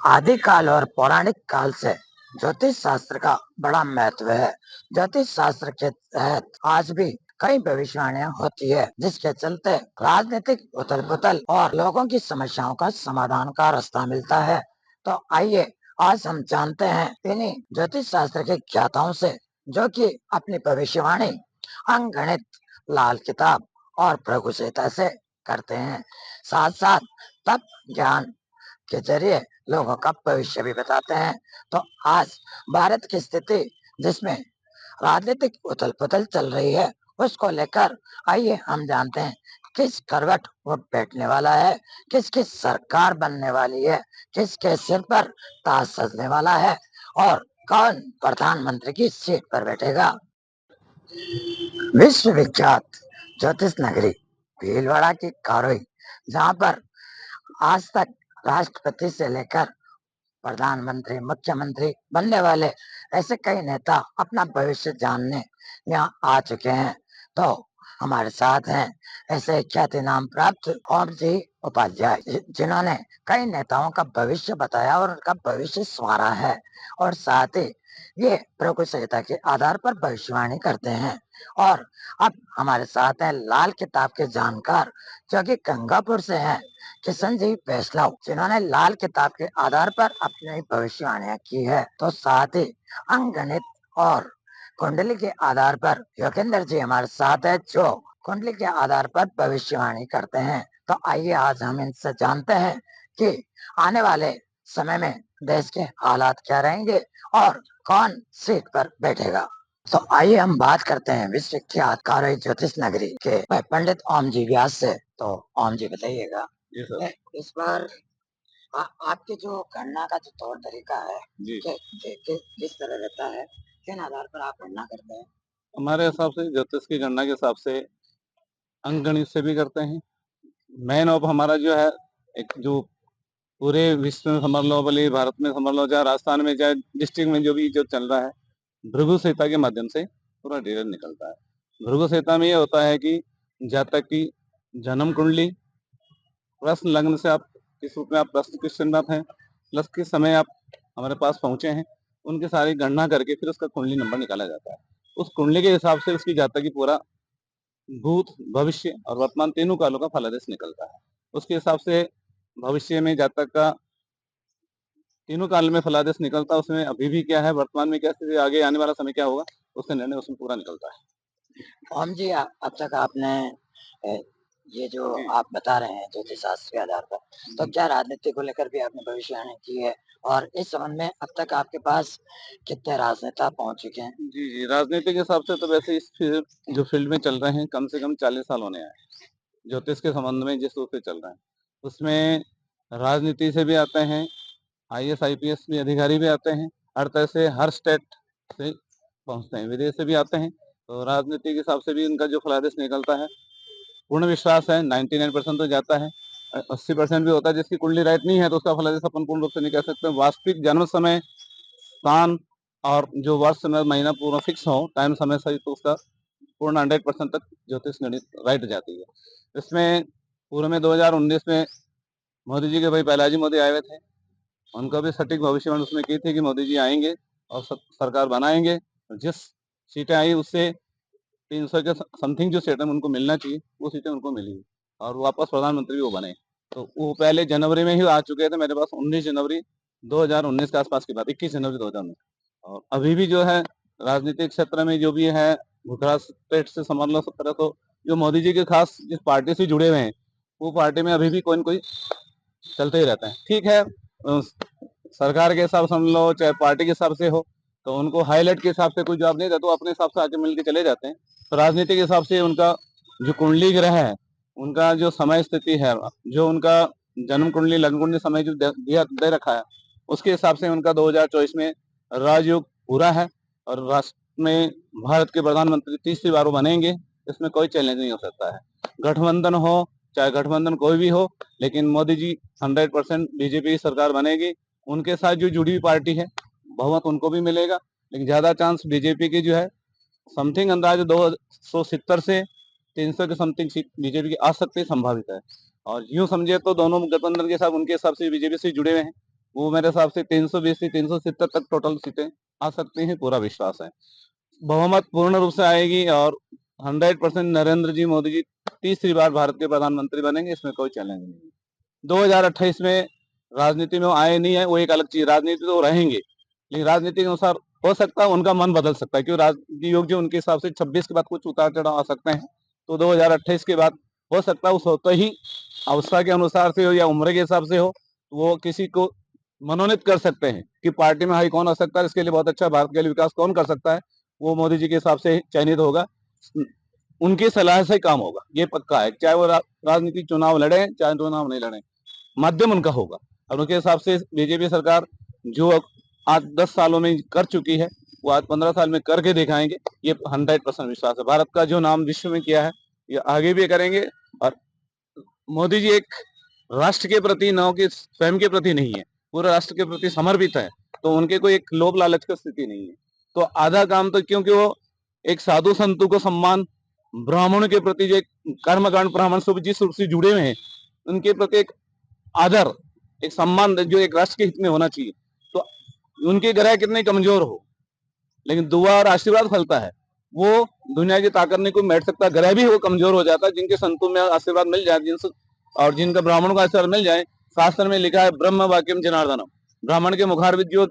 आदिकाल और पौराणिक काल से ज्योतिष शास्त्र का बड़ा महत्व है। ज्योतिष शास्त्र के तहत आज भी कई भविष्यवाणियां होती है, जिसके चलते राजनीतिक उथल पुथल और लोगों की समस्याओं का समाधान का रास्ता मिलता है। तो आइए आज हम जानते हैं इन्हीं ज्योतिष शास्त्र के ज्ञाताओं से, जो कि अपनी भविष्यवाणी अंकगणित, लाल किताब और भृगु संहिता से करते हैं। साथ साथ तप ज्ञान के जरिए लोगों का भविष्य भी बताते हैं। तो आज भारत की स्थिति, जिसमें राजनीतिक उथल पुथल चल रही है, उसको लेकर आइए हम जानते हैं किस करवट वो बैठने वाला है, किसकी सरकार बनने वाली है, किसके सिर पर ताज सजने वाला है और कौन प्रधानमंत्री की सीट पर बैठेगा। विश्वविख्यात ज्योतिष नगरी भीलवाड़ा की कारोई, जहाँ पर आज तक राष्ट्रपति से लेकर प्रधानमंत्री, मुख्यमंत्री बनने वाले ऐसे कई नेता अपना भविष्य जानने यहाँ आ चुके हैं। तो हमारे साथ हैं ऐसे ख्याति नाम प्राप्त ओम जी उपाध्याय, जिन्होंने कई नेताओं का भविष्य बताया और उनका भविष्य संवारा है, और साथ ही ये भृगु संहिता के आधार पर भविष्यवाणी करते हैं। और अब हमारे साथ हैं लाल किताब के जानकार, जो कि गंगापुर से हैं, किशन जी वैष्णव, जिन्होंने लाल किताब के आधार पर अपनी भविष्यवाणियां की है। तो साथ ही अंकगणित और कुंडली के आधार पर योगेंद्र जी हमारे साथ है, जो कुंडली के आधार पर भविष्यवाणी करते हैं। तो आइए आज हम इनसे जानते हैं कि आने वाले समय में देश के हालात क्या रहेंगे और कौन सीट पर बैठेगा। तो आइए हम बात करते हैं विश्वविख्यात कारई ज्योतिष नगरी के पंडित ओम जी व्यास से। तो ओम जी बताइएगा, जी सर। इस बार आपके जो गणना का जो तौर तरीका है, जी, किस तरह रहता है, किन आधार पर आप गणना करते हैं। हमारे हिसाब से ज्योतिष की गणना के हिसाब से अंकगणित से भी करते हैं। मेन ऑफ हमारा जो है, एक जो पूरे विश्व में समझ लो, भले भारत में समझ लो, चाहे राजस्थान में, चाहे डिस्ट्रिक्ट में जो भी जो चल रहा है, भृगु संहिता के माध्यम से पूरा डिटेल निकलता है। भृगु संहिता में ये होता है कि जातक की जन्म कुंडली, प्रश्न लग्न से आप किस रूप में, आप प्रश्न क्वेश्चन में आप हैं, प्लस किस समय आप हमारे पास पहुंचे हैं, उनकी सारी गणना करके फिर उसका कुंडली नंबर निकाला जाता है। उस कुंडली के हिसाब से उसकी जातक की पूरा भूत, भविष्य और वर्तमान तीनों कालों का फलादेश निकलता है। उसके हिसाब से भविष्य में जातक का तीनों काल में फलादेश निकलता है, उसमें अभी भी क्या है, वर्तमान में क्या स्थिति, आगे आने वाला समय क्या होगा, उसका निर्णय उसमें पूरा निकलता है। ओम जी, अब तक आपने ये जो आप बता रहे हैं ज्योतिष शास्त्र के आधार पर, तो क्या राजनीति को लेकर भी आपने भविष्यवाणी की है, और इस संबंध में अब तक आपके पास कितने राजनेता पहुंच चुके हैं। जी जी, राजनीति के हिसाब से तो वैसे इस जो फील्ड में चल रहे हैं, कम से कम 40 साल होने आए ज्योतिष के संबंध में, जिस रूप से चल रहे हैं उसमें राजनीति से भी आते हैं, आईएएस आईपीएस भी अधिकारी भी आते हैं, हर तरह से, हर स्टेट से पहुंचते हैं, विदेश से भी आते हैं। तो राजनीति के हिसाब से भी उनका जो फलादेश निकलता है, पूर्ण विश्वास है, 99% तो जाता है। 80% भी होता है जिसकी कुंडली राइट नहीं है, तो उसका फलादेश अपन पूर्ण रूप से नहीं कह सकते। वास्तविक जन्म समय, स्थान और जो वर्ष में महीना पूरा फिक्स हो, टाइम समय सही, तो उसका पूर्ण 100% तक ज्योतिष गणित राइट जाती है। इसमें पूर्व में 2019 में मोदी जी के भाई पहलाजी मोदी आए हुए थे, उनका भी सटीक भविष्यवाणी उसमें की थी कि मोदी जी आएंगे और सरकार बनाएंगे। जिस सीटें आई उससे 300 के समथिंग जो सीटें उनको मिलना चाहिए, वो सीटें उनको मिली और वापस प्रधानमंत्री भी वो बने। तो वो पहले जनवरी में ही आ चुके थे मेरे पास, 19 जनवरी 2019 के आसपास की बात, 21 जनवरी 2019। और अभी भी जो है राजनीतिक क्षेत्र में जो भी है, गुजरात स्टेट से समझ लो 17, तो जो मोदी जी के खास जिस पार्टी से जुड़े हुए हैं, वो पार्टी में अभी भी कोई न कोई चलते ही रहता है। ठीक है, सरकार के हिसाब समझ लो, चाहे पार्टी के हिसाब से हो, तो उनको हाईलाइट के हिसाब से कोई जवाब नहीं देता, तो अपने हिसाब से आके मिल के चले जाते हैं। तो राजनीति के हिसाब से उनका जो कुंडली ग्रह है, उनका जो समय स्थिति है, जो उनका जन्म कुंडली, लग्न कुंडली समय जो दिया दे रखा है, उसके हिसाब से उनका 2024 में राजयोग पूरा है और राष्ट्र में भारत के प्रधानमंत्री तीसरी बार वो बनेंगे। इसमें कोई चैलेंज नहीं हो सकता है। गठबंधन हो, चाहे गठबंधन कोई भी हो, लेकिन मोदी जी 100% बीजेपी की सरकार बनेगी। उनके साथ जो जुड़ी हुई पार्टी है, बहुमत उनको भी मिलेगा, लेकिन ज्यादा चांस बीजेपी की जो है, समथिंग अंदाज 270 से 300 के समथिंग सीट बीजेपी की आ सकती है, संभावित है। और यूं समझे तो दोनों गठबंधन के साथ उनके हिसाब से बीजेपी से जुड़े हुए हैं, वो मेरे हिसाब से 320 से 370 तक टोटल सीटें आ सकती हैं, पूरा विश्वास है। बहुमत पूर्ण रूप से आएगी और 100% नरेंद्र जी मोदी जी तीसरी बार भारत के प्रधानमंत्री बनेंगे, इसमें कोई चैलेंज नहीं है। 2028 में राजनीति में वो आए नहीं है, वो एक अलग चीज, राजनीति तो रहेंगे, लेकिन राजनीति के अनुसार हो सकता है उनका मन बदल सकता है, क्योंकि राजनीति योग जो उनके हिसाब से 26 के बाद कुछ उतार चढ़ाव आ सकते हैं, तो 2028 के बाद हो सकता है उस होते ही अवस्था के अनुसार से हो या उम्र के हिसाब से हो, वो किसी को मनोनीत कर सकते हैं कि पार्टी में हाई कौन आ सकता है, इसके लिए बहुत अच्छा भारत के लिए विकास कौन कर सकता है, वो मोदी जी के हिसाब से चयनित होगा, उनकी सलाह से काम होगा, ये पक्का है। चाहे वो राजनीति चुनाव लड़े चाहे चुनाव नहीं लड़े, माध्यम उनका होगा। और उनके हिसाब से बीजेपी सरकार जो आज 10 सालों में कर चुकी है, वो आज 15 साल में करके दिखाएंगे, ये 100% विश्वास है। भारत का जो नाम विश्व में किया है, ये आगे भी करेंगे। और मोदी जी एक राष्ट्र के प्रति, न कि स्वयं के प्रति नहीं है, पूरे राष्ट्र के प्रति समर्पित है, तो उनके कोई एक लोभ लालच की स्थिति नहीं है। तो आधा काम तो, क्योंकि वो एक साधु संतों को सम्मान, ब्राह्मणों के प्रति जो एक कर्मकांड ब्राह्मण से जिस रूप से जुड़े हुए हैं, उनके प्रति एक आदर, एक सम्मान जो एक राष्ट्र के हित में होना चाहिए। तो उनके ग्रह कितने कमजोर हो, लेकिन दुआ और आशीर्वाद फलता है। वो दुनिया की ताकत नहीं कोई बैठ सकता, ग्रह भी वो कमजोर हो जाता है, जिनके संतों में आशीर्वाद मिल जाए, जिनसे और जिनका ब्राह्मणों का आशीर्वाद मिल जाए। शास्त्र में लिखा है ब्रह्म वाक्यम जनार्दनम, ब्राह्मण के मुखारविद जो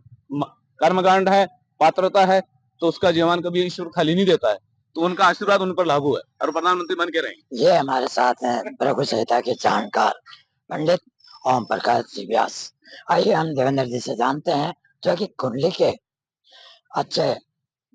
कर्मकांड है, पात्रता है, तो उसका जीवन कभी ईश्वर खाली नहीं देता है। तो उनका आशीर्वाद उन पर लागू है और प्रधानमंत्री बन के रहेंगे। ये हमारे साथ हैं प्रभु संहिता के जानकार पंडित ओम प्रकाश जी व्यास। आइए हम देवेंद्र जी से जानते हैं, जो कि कुंडली के अच्छे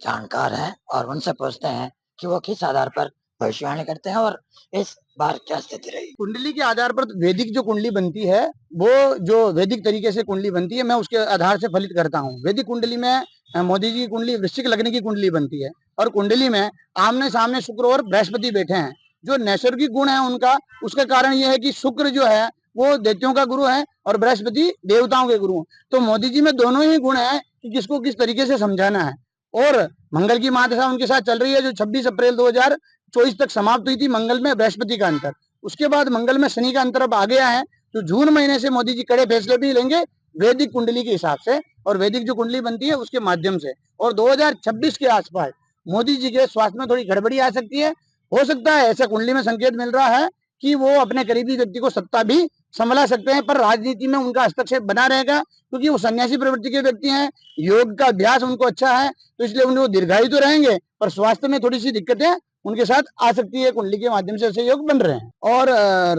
जानकार हैं, और उनसे पूछते हैं कि वो किस आधार पर भविष्यवाणी करते हैं और इस बार क्या स्थिति रही। कुंडली के आधार पर वैदिक जो कुंडली बनती है, वो जो वैदिक तरीके से कुंडली बनती है, मैं उसके आधार से फलित करता हूँ। वैदिक कुंडली में मोदी जी की कुंडली वृश्चिक लग्न की कुंडली बनती है, और कुंडली में आमने सामने शुक्र और बृहस्पति बैठे हैं। जो नैसर्गिक गुण है उनका, उसका कारण यह है कि शुक्र जो है वो दैत्यों का गुरु है और बृहस्पति देवताओं के गुरु। तो मोदी जी में दोनों ही गुण है कि किसको किस तरीके से समझाना है। और मंगल की महादशा उनके साथ चल रही है, जो 26 अप्रैल 2024 तक समाप्त हुई थी मंगल में बृहस्पति का अंतर। उसके बाद मंगल में शनि का अंतर अब आ गया है, तो जून महीने से मोदी जी कड़े फैसले भी लेंगे वैदिक कुंडली के हिसाब से, और वैदिक जो कुंडली बनती है उसके माध्यम से। और 2026 के आसपास मोदी जी के स्वास्थ्य में थोड़ी गड़बड़ी आ सकती है। हो सकता है, ऐसा कुंडली में संकेत मिल रहा है कि वो अपने करीबी व्यक्ति को सत्ता भी संभला सकते हैं, पर राजनीति में उनका हस्तक्षेप बना रहेगा, क्योंकि वो सन्यासी प्रवृत्ति के व्यक्ति हैं, योग का अभ्यास उनको अच्छा है, तो इसलिए उनको दीर्घायु तो रहेंगे, पर स्वास्थ्य में थोड़ी सी दिक्कतें उनके साथ आ सकती है। कुंडली के माध्यम से ऐसे योग बन रहे हैं। और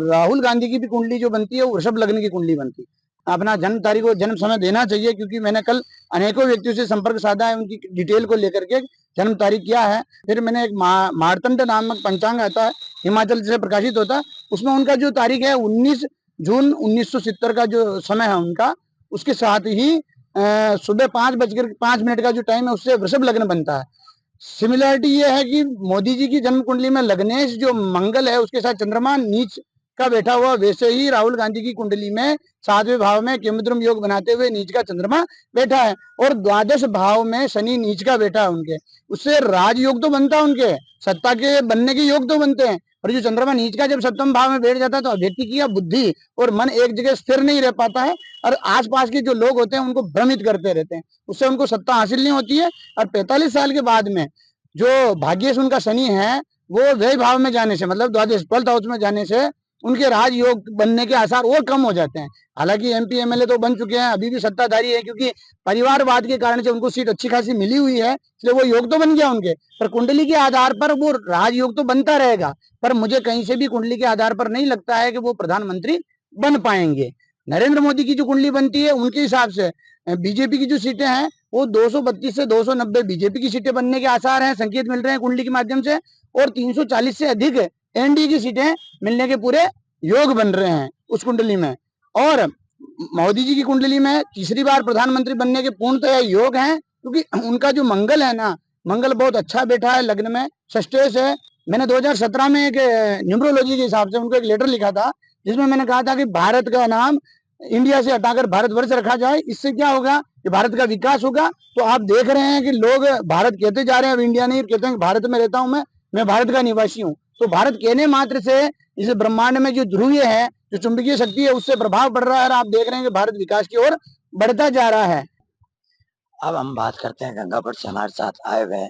राहुल गांधी की भी कुंडली जो बनती है वो वृषभ लग्न की कुंडली बनती है। अपना जन्म तारीख और जन्म समय देना चाहिए, क्योंकि मैंने कल अनेकों व्यक्तियों से संपर्क साधा है, उनकी डिटेल को लेकर के जन्म तारीख क्या है। फिर मैंने एक मार्तंड नामक पंचांग आता है, हिमाचल से प्रकाशित होता है, उसमें उनका जो तारीख है 19 जून 1970 का जो समय है उनका, उसके साथ ही सुबह 5:05 का जो टाइम है, उससे वृषभ लग्न बनता है। सिमिलरिटी ये है कि मोदी जी की जन्म कुंडली में लग्नेश जो मंगल है उसके साथ चंद्रमा नीच का बैठा हुआ, वैसे ही राहुल गांधी की कुंडली में 7वें भाव में केमद्रुम योग बनाते हुए नीच का चंद्रमा बैठा है, और द्वादश भाव में शनि नीच का बैठा है उनके। उससे राजयोग तो बनता है, उनके सत्ता के बनने के योग तो बनते हैं। और जो चंद्रमा नीच का जब 7वें भाव में बैठ जाता है, तो व्यक्ति की बुद्धि और मन एक जगह स्थिर नहीं रह पाता है, और आसपास के जो लोग होते हैं उनको भ्रमित करते रहते हैं, उससे उनको सत्ता हासिल नहीं होती है। और 45 साल के बाद में जो भाग्येश उनका शनि है, वो व्यय भाव में जाने से, मतलब द्वादश 12th हाउस में जाने से उनके राजयोग बनने के आसार और कम हो जाते हैं। हालांकि एमपी एमएलए तो बन चुके हैं, अभी भी सत्ताधारी है, क्योंकि परिवारवाद के कारण से उनको सीट अच्छी खासी मिली हुई है, इसलिए वो योग तो बन गया उनके। पर कुंडली के आधार पर वो राजयोग तो बनता रहेगा, पर मुझे कहीं से भी कुंडली के आधार पर नहीं लगता है कि वो प्रधानमंत्री बन पाएंगे। नरेंद्र मोदी की जो कुंडली बनती है उनके हिसाब से बीजेपी की जो सीटें हैं वो 232 से 290 बीजेपी की सीटें बनने के आसार हैं, संकेत मिल रहे हैं कुंडली के माध्यम से, और 340 से अधिक एनडीए की सीटें मिलने के पूरे योग बन रहे हैं उस कुंडली में। और मोदी जी की कुंडली में तीसरी बार प्रधानमंत्री बनने के पूर्णतः योग हैं, क्योंकि उनका जो मंगल है ना, मंगल बहुत अच्छा बैठा है लग्न में, षष्ठेश है। मैंने 2017 में एक न्यूमरोलॉजी के हिसाब से उनको एक लेटर लिखा था, जिसमें मैंने कहा था कि भारत का नाम इंडिया से हटाकर भारतवर्ष रखा जाए, इससे क्या होगा कि भारत का विकास होगा। तो आप देख रहे हैं कि लोग भारत कहते जा रहे हैं, अब इंडिया नहीं कहते हैं, भारत में रहता हूं मैं भारत का निवासी हूँ। तो भारत कहने मात्र से इस ब्रह्मांड में जो ध्रुवीय है, जो चुंबकीय शक्ति है, उससे प्रभाव पड़ रहा है, और आप देख रहे हैं कि भारत विकास की ओर बढ़ता जा रहा है। अब हम बात करते हैं गंगापुर से हमारे साथ आए हुए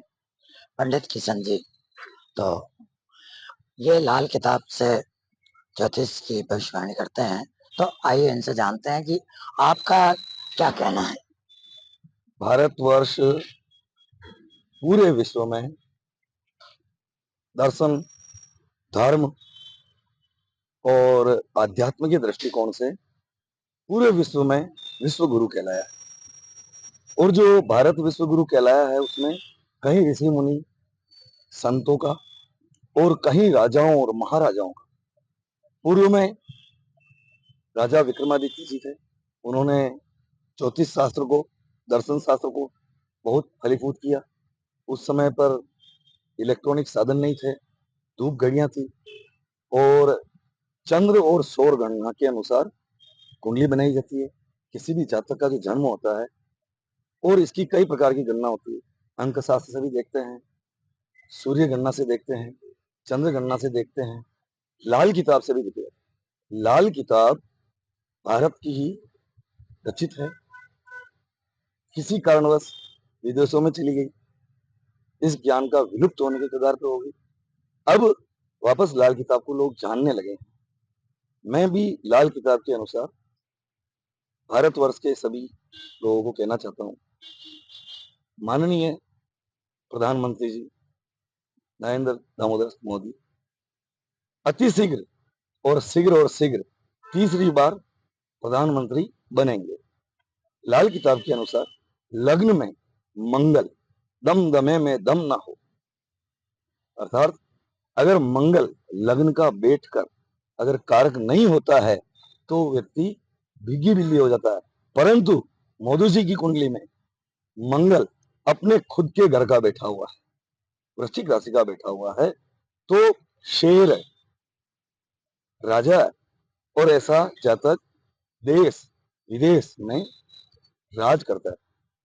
पंडित किशन जी। तो ये लाल किताब से ज्योतिष की भविष्यवाणी करते हैं। तो आइए इनसे जानते हैं कि आपका क्या कहना है। भारतवर्ष पूरे विश्व में दर्शन, धर्म और आध्यात्म के दृष्टिकोण से पूरे विश्व में विश्व गुरु कहलाया है। और जो भारत विश्व गुरु कहलाया है उसमें कहीं ऋषि मुनि संतों का और कहीं राजाओं और महाराजाओं का। पूर्व में राजा विक्रमादित्य जी थे, उन्होंने ज्योतिष शास्त्र को, दर्शन शास्त्र को बहुत फलीभूत किया। उस समय पर इलेक्ट्रॉनिक साधन नहीं थे, धूप घड़ियां थी और चंद्र और सौर गणना के अनुसार कुंडली बनाई जाती है। किसी भी जातक का जो जन्म होता है और इसकी कई प्रकार की गणना होती है। अंक शास्त्र से भी देखते हैं, सूर्य गणना से देखते हैं, चंद्र गणना से देखते हैं, लाल किताब से भी देखते हैं। लाल किताब भारत की ही रचित है, किसी कारणवश विदेशों में चली गई, इस ज्ञान का विलुप्त होने के कगार पर होगी। अब वापस लाल किताब को लोग जानने लगे। मैं भी लाल किताब के अनुसार भारतवर्ष के सभी लोगों को कहना चाहता हूँ, माननीय प्रधानमंत्री जी नरेंद्र दामोदर मोदी अति शीघ्र और शीघ्र तीसरी बार प्रधानमंत्री बनेंगे। लाल किताब के अनुसार लग्न में मंगल दम दमे में दम ना हो, अर्थात अगर मंगल लग्न का बैठकर अगर कारक नहीं होता है तो व्यक्ति भीगी बिल्ली हो जाता है। परंतु मोदी जी की कुंडली में मंगल अपने खुद के घर का बैठा हुआ है, वृश्चिक राशि का बैठा हुआ है, तो शेर है, राजा है। और ऐसा जातक देश विदेश में राज करता है।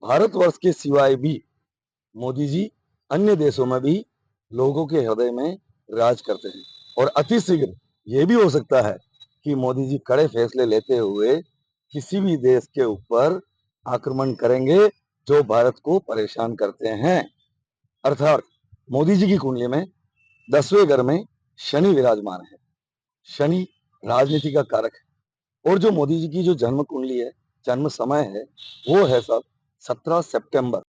भारतवर्ष के सिवाय भी मोदी जी अन्य देशों में भी लोगों के हृदय में राज करते हैं। और अति शीघ्र ये भी हो सकता है कि मोदी जी कड़े फैसले लेते हुए किसी भी देश के ऊपर आक्रमण करेंगे जो भारत को परेशान करते हैं। अर्थात मोदी जी की कुंडली में 10वें घर में शनि विराजमान है। शनि राजनीति का कारक है। और जो मोदी जी की जो जन्म कुंडली है, जन्म समय है, वो है सब 17 सितंबर।